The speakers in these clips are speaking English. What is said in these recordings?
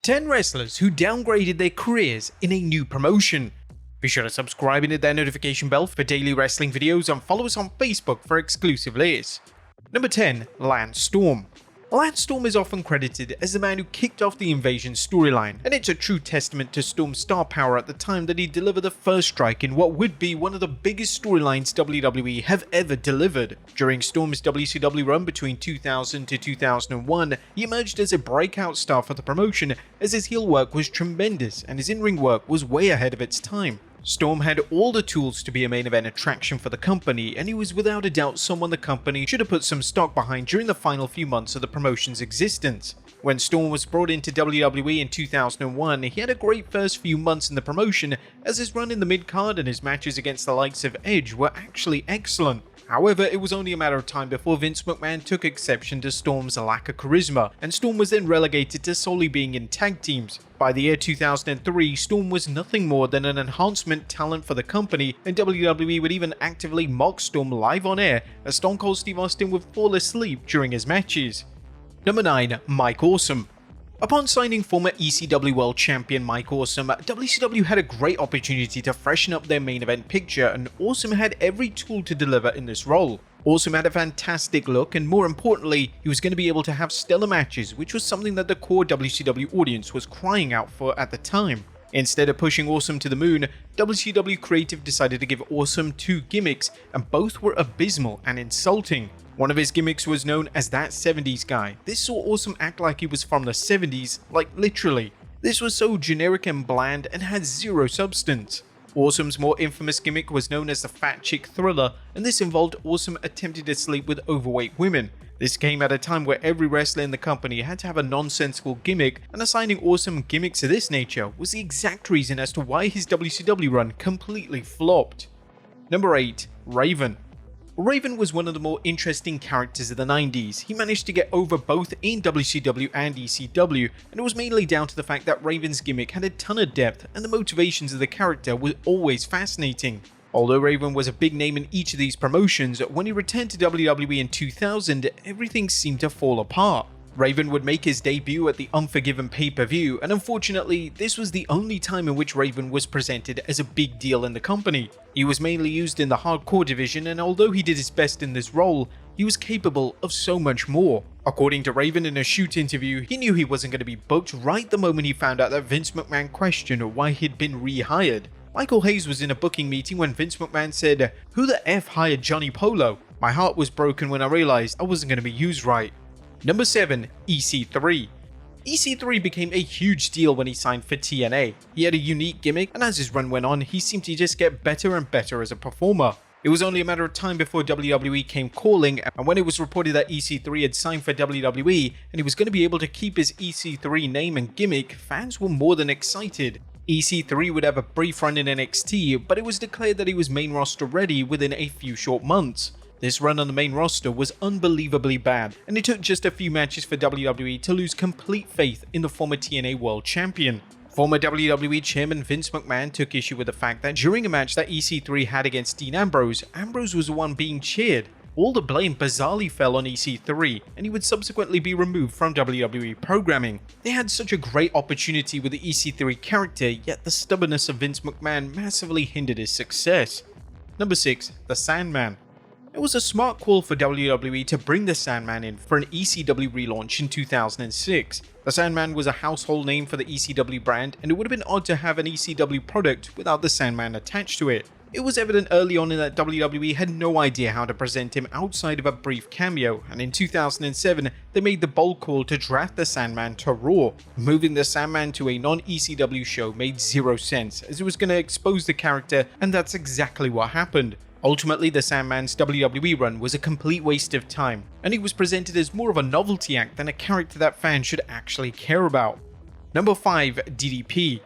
10 wrestlers who downgraded their careers in a new promotion. Be sure to subscribe and hit that notification bell for daily wrestling videos and follow us on Facebook for exclusive lists. Number 10. Lance Storm. Lance Storm is often credited as the man who kicked off the Invasion storyline, and it's a true testament to Storm's star power at the time that he delivered the first strike in what would be one of the biggest storylines WWE have ever delivered. During Storm's WCW run between 2000 to 2001, he emerged as a breakout star for the promotion as his heel work was tremendous and his in-ring work was way ahead of its time. Storm had all the tools to be a main event attraction for the company, and he was without a doubt someone the company should have put some stock behind during the final few months of the promotion's existence. When Storm was brought into WWE in 2001, he had a great first few months in the promotion, as his run in the mid-card and his matches against the likes of Edge were actually excellent. However, it was only a matter of time before Vince McMahon took exception to Storm's lack of charisma, and Storm was then relegated to solely being in tag teams. By the year 2003, Storm was nothing more than an enhancement talent for the company, and WWE would even actively mock Storm live on air as Stone Cold Steve Austin would fall asleep during his matches. Number 9. Mike Awesome. Upon signing former ECW World Champion Mike Awesome, WCW had a great opportunity to freshen up their main event picture, and Awesome had every tool to deliver in this role. Awesome had a fantastic look, and more importantly, he was going to be able to have stellar matches, which was something that the core WCW audience was crying out for at the time. Instead of pushing Awesome to the moon, WCW Creative decided to give Awesome two gimmicks, and both were abysmal and insulting. One of his gimmicks was known as that 70s guy. This saw Awesome act like he was from the 70s, like literally. This was so generic and bland and had zero substance. Awesome's more infamous gimmick was known as the Fat Chick Thriller, and this involved Awesome attempting to sleep with overweight women. This came at a time where every wrestler in the company had to have a nonsensical gimmick, and assigning Awesome gimmicks of this nature was the exact reason as to why his WCW run completely flopped. Number 8. Raven. Raven was one of the more interesting characters of the 90s. He managed to get over both in WCW and ECW, and it was mainly down to the fact that Raven's gimmick had a ton of depth and the motivations of the character were always fascinating. Although Raven was a big name in each of these promotions, when he returned to WWE in 2000, everything seemed to fall apart. Raven would make his debut at the Unforgiven pay-per-view, and unfortunately, this was the only time in which Raven was presented as a big deal in the company. He was mainly used in the hardcore division, and although he did his best in this role, he was capable of so much more. According to Raven in a shoot interview, he knew he wasn't going to be booked right the moment he found out that Vince McMahon questioned why he'd been rehired. Michael Hayes was in a booking meeting when Vince McMahon said, "Who the F hired Johnny Polo? My heart was broken when I realized I wasn't going to be used right." Number 7. EC3. EC3 became a huge deal when he signed for TNA. He had a unique gimmick, and as his run went on, he seemed to just get better and better as a performer. It was only a matter of time before WWE came calling, and when it was reported that EC3 had signed for WWE and he was going to be able to keep his EC3 name and gimmick, fans were more than excited. EC3 would have a brief run in NXT, but it was declared that he was main roster ready within a few short months. This run on the main roster was unbelievably bad, and it took just a few matches for WWE to lose complete faith in the former TNA World Champion. Former WWE Chairman Vince McMahon took issue with the fact that during a match that EC3 had against Dean Ambrose, Ambrose was the one being cheered. All the blame bizarrely fell on EC3, and he would subsequently be removed from WWE programming. They had such a great opportunity with the EC3 character, yet the stubbornness of Vince McMahon massively hindered his success. Number 6. The Sandman. It was a smart call for WWE to bring the Sandman in for an ECW relaunch in 2006. The Sandman was a household name for the ECW brand, and it would have been odd to have an ECW product without the Sandman attached to it. It was evident early on that WWE had no idea how to present him outside of a brief cameo, and in 2007 they made the bold call to draft the Sandman to Raw. Moving the Sandman to a non-ECW show made zero sense, as it was going to expose the character, and that's exactly what happened. Ultimately, the Sandman's WWE run was a complete waste of time, and he was presented as more of a novelty act than a character that fans should actually care about. Number 5. DDP.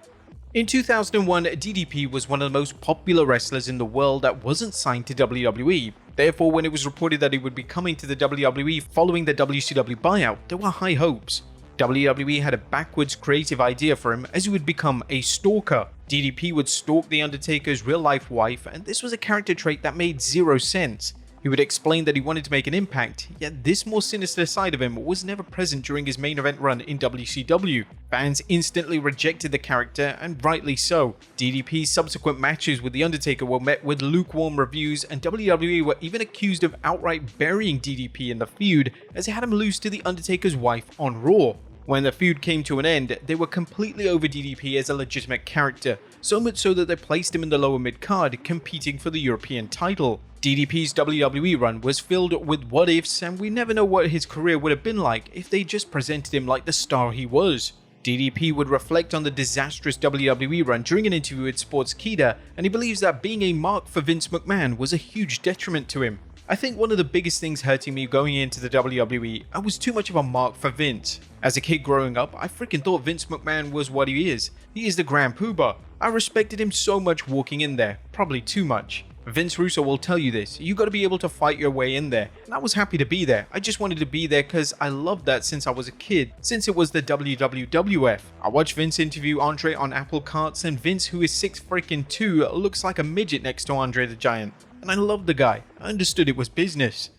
In 2001, DDP was one of the most popular wrestlers in the world that wasn't signed to WWE. Therefore, when it was reported that he would be coming to the WWE following the WCW buyout, there were high hopes. WWE had a backwards creative idea for him, as he would become a stalker. DDP would stalk The Undertaker's real-life wife, and this was a character trait that made zero sense. He would explain that he wanted to make an impact, yet this more sinister side of him was never present during his main event run in WCW. Fans instantly rejected the character, and rightly so. DDP's subsequent matches with The Undertaker were met with lukewarm reviews, and WWE were even accused of outright burying DDP in the feud as they had him lose to The Undertaker's wife on Raw. When the feud came to an end, they were completely over DDP as a legitimate character, so much so that they placed him in the lower mid-card, competing for the European title. DDP's WWE run was filled with what-ifs, and we never know what his career would have been like if they just presented him like the star he was. DDP would reflect on the disastrous WWE run during an interview with Sportskeeda, and he believes that being a mark for Vince McMahon was a huge detriment to him. I think one of the biggest things hurting me going into the WWE, I was too much of a mark for Vince. As a kid growing up, I freaking thought Vince McMahon was what he is. He is the Grand Poobah. I respected him so much walking in there, probably too much. Vince Russo will tell you this, you gotta be able to fight your way in there. And I was happy to be there. I just wanted to be there because I loved that since I was a kid, since it was the WWF. I watched Vince interview Andre on Apple Carts, and Vince, who is 6'2", looks like a midget next to Andre the Giant. And I loved the guy. I understood it was business.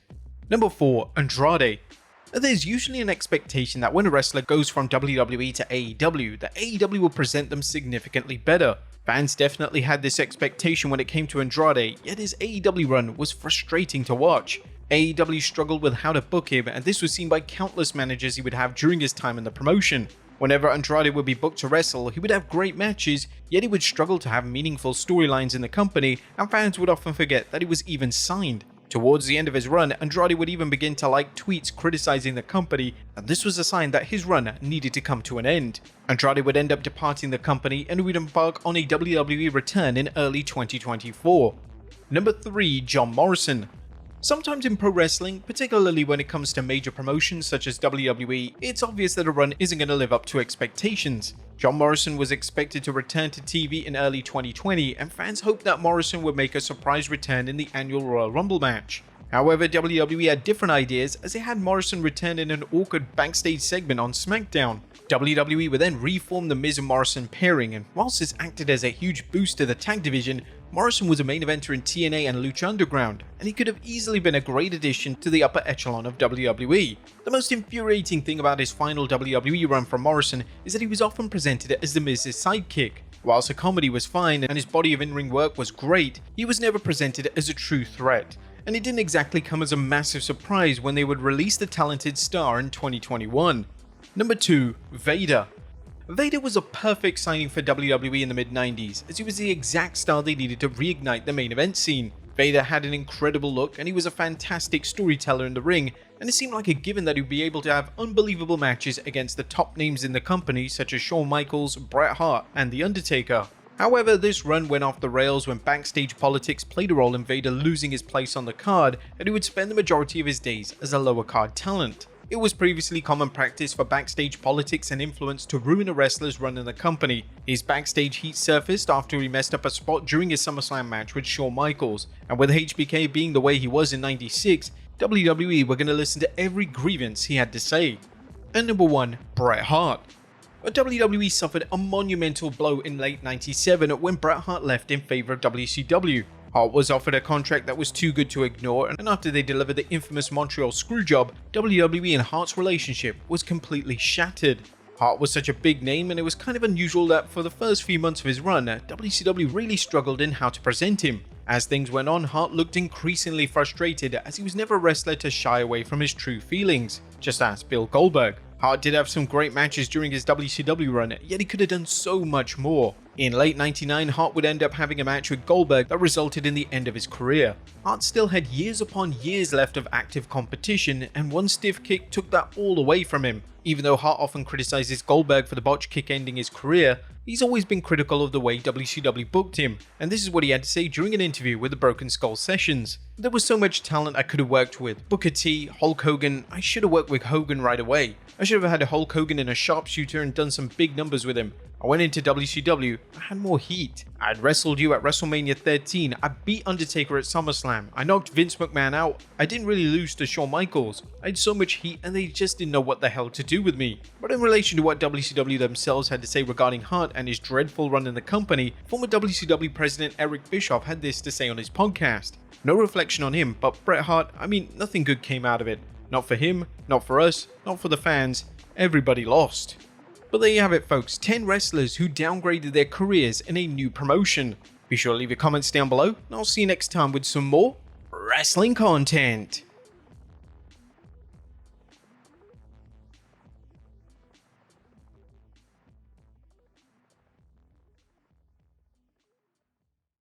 Number 4, Andrade. There's usually an expectation that when a wrestler goes from WWE to AEW, that AEW will present them significantly better. Fans definitely had this expectation when it came to Andrade, yet his AEW run was frustrating to watch. AEW struggled with how to book him, and this was seen by countless managers he would have during his time in the promotion. Whenever Andrade would be booked to wrestle, he would have great matches, yet he would struggle to have meaningful storylines in the company, and fans would often forget that he was even signed. Towards the end of his run, Andrade would even begin to like tweets criticizing the company, and this was a sign that his run needed to come to an end. Andrade would end up departing the company and would embark on a WWE return in early 2024. Number 3, John Morrison. Sometimes in pro wrestling, particularly when it comes to major promotions such as WWE, it's obvious that a run isn't going to live up to expectations. John Morrison was expected to return to TV in early 2020, and fans hoped that Morrison would make a surprise return in the annual Royal Rumble match. However, WWE had different ideas as they had Morrison return in an awkward backstage segment on SmackDown. WWE would then reform the Miz and Morrison pairing, and whilst this acted as a huge boost to the tag division, Morrison was a main eventer in TNA and Lucha Underground, and he could have easily been a great addition to the upper echelon of WWE. The most infuriating thing about his final WWE run from Morrison is that he was often presented as the Miz's sidekick. Whilst the comedy was fine and his body of in-ring work was great, he was never presented as a true threat. And it didn't exactly come as a massive surprise when they would release the talented star in 2021. Number 2, Vader. Vader was a perfect signing for WWE in the mid-90s, as he was the exact star they needed to reignite the main event scene. Vader had an incredible look, and he was a fantastic storyteller in the ring, and it seemed like a given that he'd be able to have unbelievable matches against the top names in the company such as Shawn Michaels, Bret Hart, and The Undertaker. However, this run went off the rails when backstage politics played a role in Vader losing his place on the card, and he would spend the majority of his days as a lower card talent. It was previously common practice for backstage politics and influence to ruin a wrestler's run in the company. His backstage heat surfaced after he messed up a spot during his SummerSlam match with Shawn Michaels, and with HBK being the way he was in '96, WWE were going to listen to every grievance he had to say. And number 1, Bret Hart. WWE suffered a monumental blow in late '97 when Bret Hart left in favor of WCW. Hart was offered a contract that was too good to ignore, and after they delivered the infamous Montreal Screwjob, WWE and Hart's relationship was completely shattered. Hart was such a big name, and it was kind of unusual that for the first few months of his run, WCW really struggled in how to present him. As things went on, Hart looked increasingly frustrated as he was never a wrestler to shy away from his true feelings. Just ask Bill Goldberg. Hart did have some great matches during his WCW run, yet he could have done so much more. In late '99, Hart would end up having a match with Goldberg that resulted in the end of his career. Hart still had years upon years left of active competition, and one stiff kick took that all away from him. Even though Hart often criticizes Goldberg for the botch kick ending his career, he's always been critical of the way WCW booked him, and this is what he had to say during an interview with the Broken Skull Sessions. "There was so much talent I could have worked with. Booker T, Hulk Hogan. I should have worked with Hogan right away. I should have had Hulk Hogan in a sharpshooter and done some big numbers with him. I went into WCW I had more heat. I had wrestled you at WrestleMania 13, I beat Undertaker at SummerSlam, I knocked Vince McMahon out, I didn't really lose to Shawn Michaels. I had so much heat and they just didn't know what the hell to do with me. But in relation to what WCW themselves had to say regarding Hart and his dreadful run in the company, former WCW President Eric Bischoff had this to say on his podcast. No reflection on him, but Bret Hart, I mean, nothing good came out of it. Not for him, not for us, not for the fans. Everybody lost. But there you have it, folks, 10 wrestlers who downgraded their careers in a new promotion. Be sure to leave your comments down below, and I'll see you next time with some more wrestling content.